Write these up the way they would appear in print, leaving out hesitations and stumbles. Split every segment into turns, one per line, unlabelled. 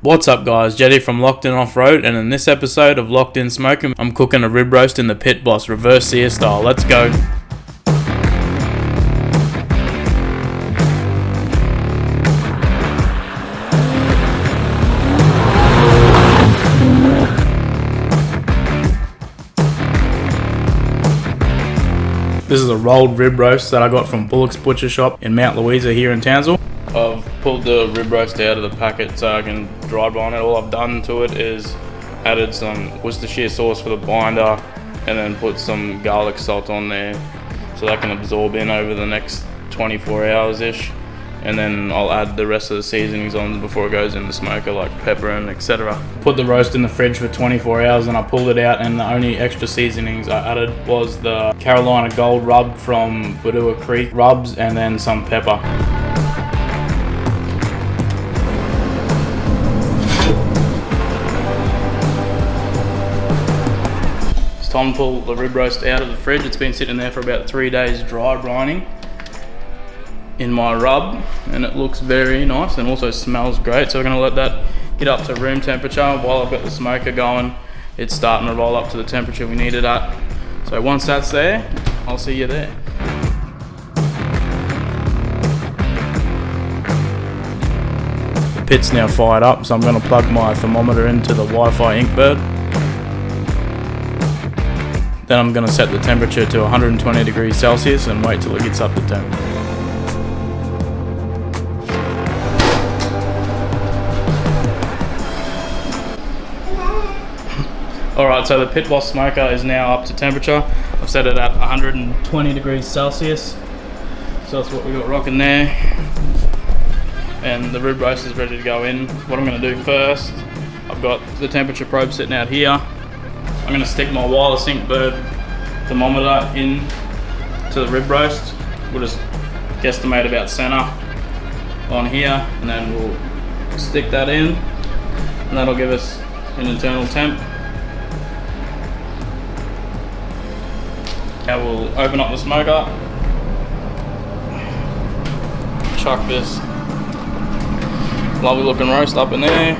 What's up guys, Jetty from Locked In Off-Road, and in this episode of Locked In Smoking, I'm cooking a rib roast in the Pit Boss reverse sear style. Let's go. This is a rolled rib roast that I got from Bullock's Butcher Shop in Mount Louisa here in Townsville. I've pulled the rib roast out of the packet so I can dry brine it. All I've done to it is added some Worcestershire sauce for the binder and then put some garlic salt on there so that can absorb in over the next 24 hours ish. And then I'll add the rest of the seasonings on before it goes in the smoker, like pepper and etc. Put the roast in the fridge for 24 hours and I pulled it out, and the only extra seasonings I added was the Carolina Gold rub from Badua Creek rubs and then some pepper. It's time to pull the rib roast out of the fridge. It's been sitting there for about 3 days dry brining in my rub, and it looks very nice and also smells great. So we're going to let that get up to room temperature. While I've got the smoker going, it's starting to roll up to the temperature we need it at. So once that's there, I'll see you there. The pit's now fired up, so I'm going to plug my thermometer into the Wi-Fi Inkbird. Then I'm going to set the temperature to 120 degrees Celsius and wait till it gets up to temp. Alright, so the Pit Boss smoker is now up to temperature. I've set it at 120 degrees Celsius. So that's what we got rocking there. And the rib roast is ready to go in. What I'm going to do first, I've got the temperature probe sitting out here. I'm going to stick my wireless Inkbird thermometer in to the rib roast. We'll just guesstimate about center on here, and then we'll stick that in, and that'll give us an internal temp. Now we'll open up the smoker, chuck this lovely looking roast up in there,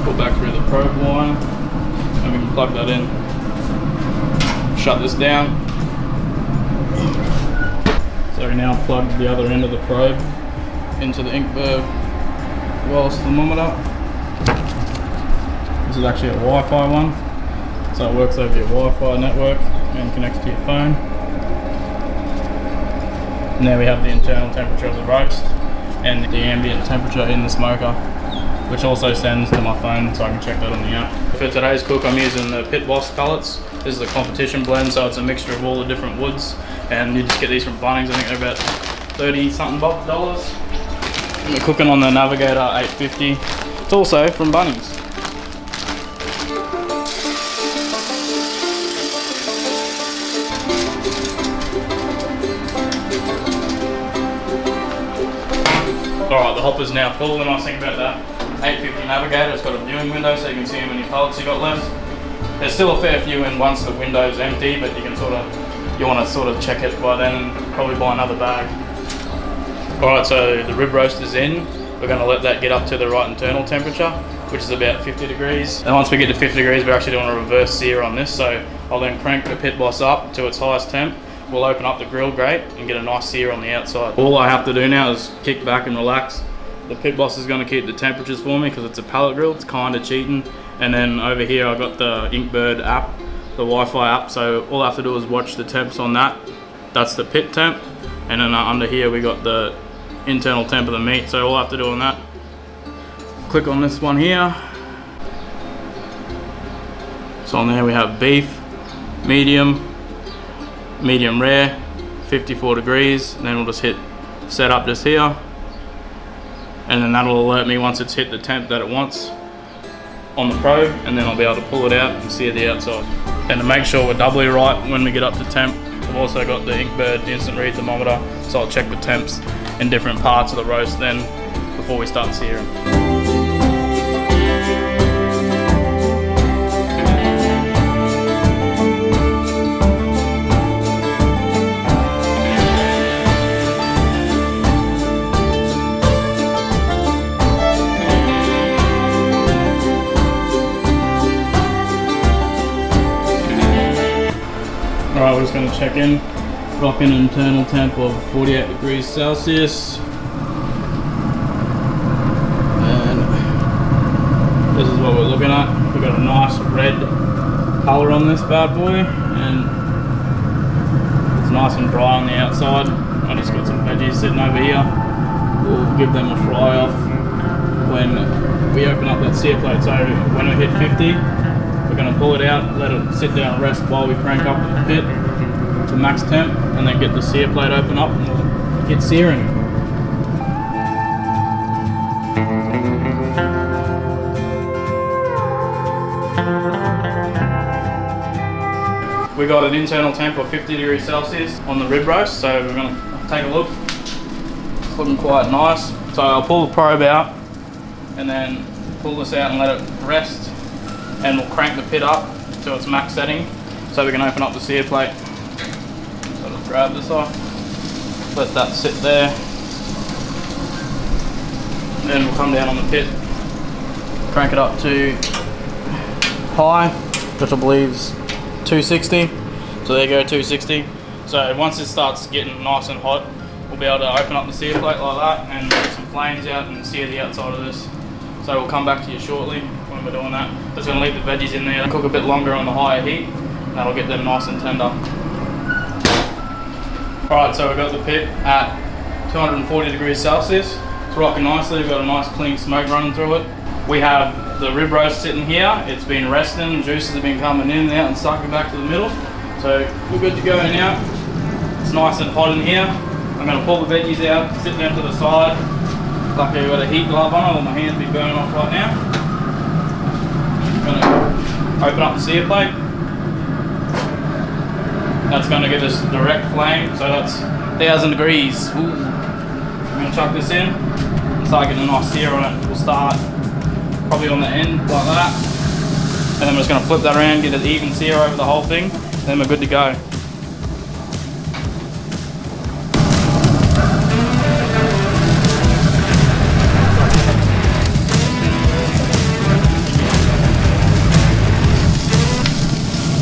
pull back through the probe line, and we can plug that in. Shut this down. So we now plug the other end of the probe into the Inkbird wireless thermometer. This is actually a Wi-Fi one, so it works over your Wi-Fi network and connects to your phone. And there we have the internal temperature of the roast and the ambient temperature in the smoker, which also sends to my phone so I can check that on the app. For today's cook, I'm using the Pit Boss pellets. This is a competition blend, so it's a mixture of all the different woods, and you just get these from Bunnings. I think they're about 30 something dollars. And we're cooking on the Navigator 850. It's also from Bunnings. Alright, the hopper's now full. The nice thing about that 850 Navigator, it's got a viewing window so you can see how many pellets you got left. There's still a fair few in once the window's empty, but you can you want to sort of check it by then and probably buy another bag. Alright, so the rib roast is in. We're going to let that get up to the right internal temperature, which is about 50 degrees. And once we get to 50 degrees, we're actually doing a reverse sear on this, so I'll then crank the Pit Boss up to its highest temp. We'll open up the grill grate and get a nice sear on the outside. All I have to do now is kick back and relax. The Pit Boss is going to keep the temperatures for me because it's a pellet grill. It's kind of cheating. And then over here I've got the Inkbird app, the Wi-Fi app, so all I have to do is watch the temps on that. That's the pit temp. And then under here we got the internal temp of the meat, so all I have to do on that, click on this one here. So on there we have beef, medium rare, 54 degrees, and then we'll just hit set up just here, and then that'll alert me once it's hit the temp that it wants on the probe, and then I'll be able to pull it out and sear the outside. And to make sure we're doubly right when we get up to temp, I've also got the Inkbird instant read thermometer, so I'll check the temps in different parts of the roast then before we start searing. going to check in. Rocking an internal temp of 48 degrees Celsius. And this is what we're looking at. We've got a nice red colour on this bad boy, and it's nice and dry on the outside. I just got some veggies sitting over here. We'll give them a fry off when we open up that sear plate. So when we hit 50, we're going to pull it out, let it sit down and rest while we crank up the pit to max temp, and then get the sear plate open up and we'll get searing. We got an internal temp of 50 degrees Celsius on the rib roast, so we're going to take a look. It's looking quite nice. So I'll pull the probe out and then pull this out and let it rest, and we'll crank the pit up to its max setting so we can open up the sear plate. So just grab this off, let that sit there, and then we'll come down on the pit, crank it up to high, which I believe is 260. So there you go, 260. So once it starts getting nice and hot, we'll be able to open up the sear plate like that and get some flames out and sear the outside of this. So we'll come back to you shortly when we're doing that. Just going to leave the veggies in there and cook a bit longer on the higher heat. That'll get them nice and tender. Alright, so we've got the pit at 240 degrees Celsius. It's rocking nicely. We've got a nice clean smoke running through it. We have the rib roast sitting here. It's been resting, juices have been coming in and out and sucking back to the middle. So we're good to go now. It's nice and hot in here. I'm going to pull the veggies out, sit them to the side. Luckily I've got a heat glove on, or my hands will be burning off right now. I'm going to open up the sear plate. That's going to give us direct flame, so that's 1000 degrees. Ooh. I'm going to chuck this in and start getting a nice sear on it. We'll start probably on the end like that, and then we're just going to flip that around, get an even sear over the whole thing, and then we're good to go.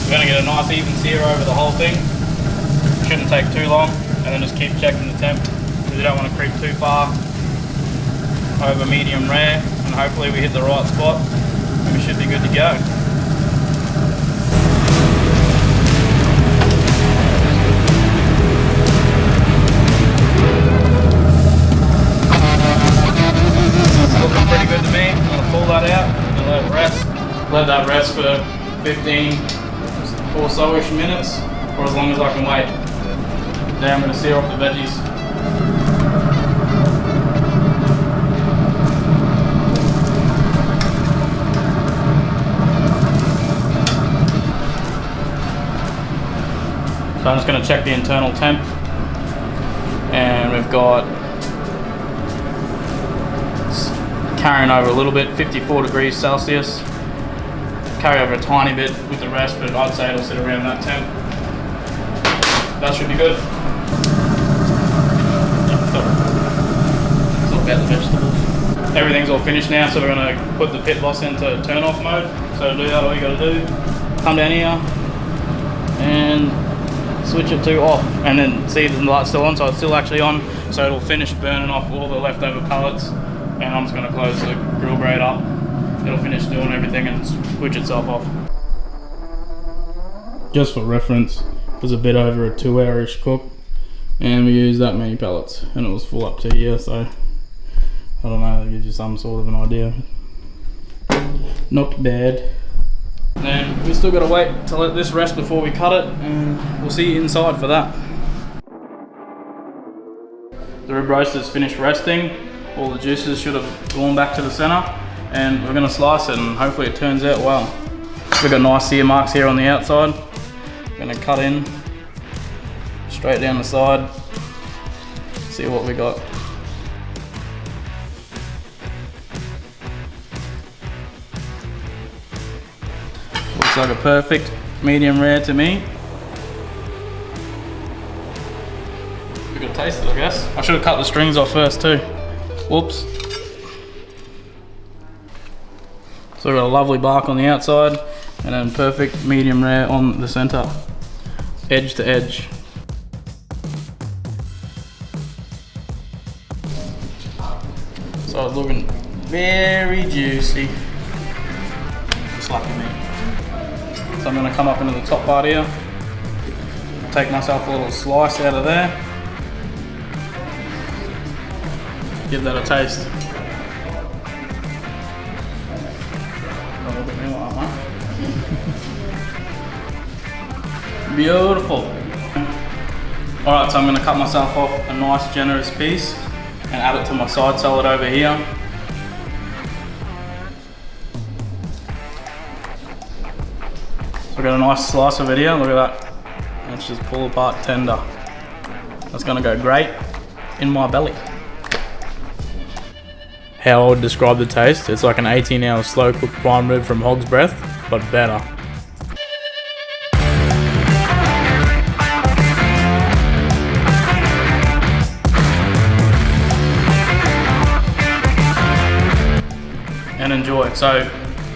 We're going to get a nice even sear over the whole thing. Shouldn't take too long, and then just keep checking the temp because you don't want to creep too far over medium rare. And hopefully we hit the right spot and we should be good to go. It's looking pretty good to me. I'm going to pull that out and let it rest. Let that rest for 15 or so-ish minutes, or as long as I can wait. Now I'm going to sear off the veggies. So I'm just going to check the internal temp, and we've got, it's carrying over a little bit, 54 degrees Celsius. Carry over a tiny bit with the rest, but I'd say it'll sit around that temp. That should be good. It's all about the vegetables. Everything's all finished now, so we're going to put the pit boss into turn off mode. So to do that, all you got to do, come down here and switch it to off, and then see the light's still on, so it's still actually on, so it'll finish burning off all the leftover pellets, and I'm just going to close the grill grate up. It'll finish doing everything and switch itself off. Just for reference, it was a bit over a 2-hour-ish cook, and we used that many pellets, and it was full up to here, so I don't know, that gives you some sort of an idea. Not bad. Then we still got to wait to let this rest before we cut it, and we'll see you inside for that. The rib roast is finished resting. All the juices should have gone back to the center, and we're going to slice it, and hopefully it turns out well. We've got nice sear marks here on the outside. Going to cut in straight down the side. See what we got. Looks like a perfect medium rare to me. We could taste it, I guess. I should have cut the strings off first too. Whoops. So we've got a lovely bark on the outside, and then perfect medium rare on the center. edge to edge. So it's looking very juicy. Just lucky me. So I'm gonna come up into the top part here, take myself a little slice out of there, give that a taste. A little bit more, huh? Beautiful. Alright, so I'm gonna cut myself off a nice generous piece and add it to my side salad over here. So I've got a nice slice of it here, look at that. Let's just pull apart tender. That's gonna go great in my belly. How I would describe the taste, it's like an 18-hour slow cooked prime rib from hog's breath, but better. And enjoy. So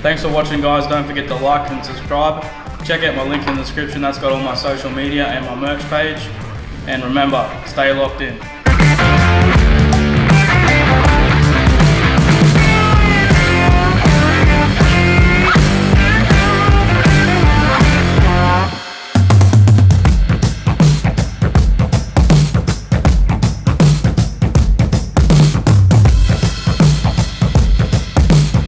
thanks for watching, guys. Don't forget to like and subscribe. Check out my link in the description. That's got all my social media and my merch page. And remember, stay locked in.